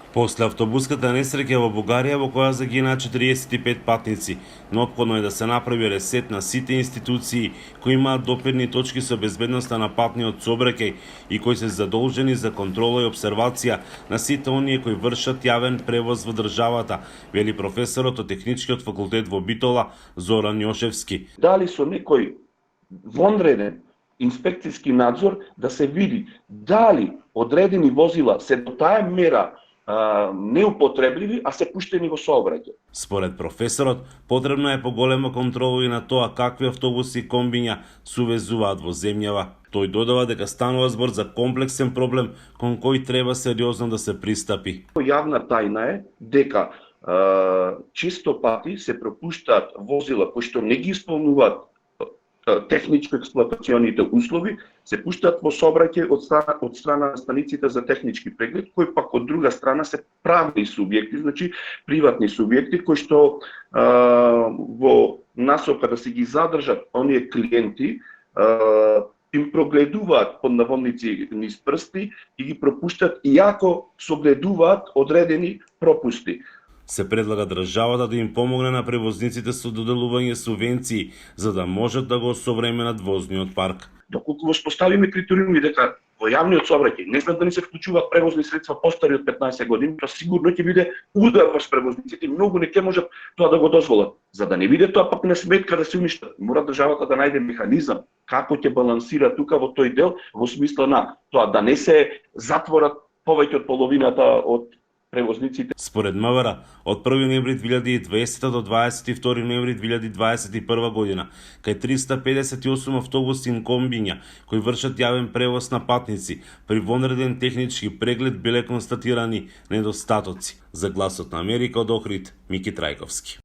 После автобуската несреќа во Бугарија во која загинаа 45 патници, неопходно е да се направи ресет на сите институции кои имаат допирни точки со безбедноста на патниот сообраќај и кои се задолжени за контрола и обсервација на сите оние кои вршат јавен превоз во државата, вели професорот од Техничкиот факултет во Битола Зоран Јошевски. Дали со некој вонреден инспекцијски надзор да се види дали одредени возила се до таа мера неупотребливи, а се пуштени во сообраќај. Според професорот, потребна е поголема контрола и на тоа какви автобуси и комбиња се увезуваат во земјава. Тој додава дека станува збор за комплексен проблем кон кој треба сериозно да се пристапи. Јавна тајна е дека често пати се пропуштаат возила кои што не ги исполнуваат техничко-експлоатационите услови, се пуштаат во сообраќај од страна на станиците за технички преглед, кои пак од друга страна се правни субјекти, значи приватни субјекти кои што во насока да се ги задржат оние клиенти, им прогледуваат под наводници низ прсти и ги пропуштат иако согледуваат одредени пропусти. Се предлага државата да им помогне на превозниците со доделување субвенции, за да можат да го осовременат возниот парк. Доколку воспоставиме критериуми дека во јавниот сообраќај не смет да ни се вклучуваат превозни средства постари од 15 години, тоа сигурно ќе биде удар врз превозниците, многу не ќе можат тоа да го дозволат. За да не биде тоа пак на сметка да се уништат, мора државата да најде механизам како ќе балансира тука во тој дел, во смисла на тоа да не се затворат повеќе од половината од превозниците. Според МВР, од 1 ноември 2020 до 22 ноември 2021 година, кај 358 автобуси и комбиња кои вршат јавен превоз на патници, при вонреден технички преглед биле констатирани недостатоци. За Гласот на Америка од Охрид, Мики Трајковски.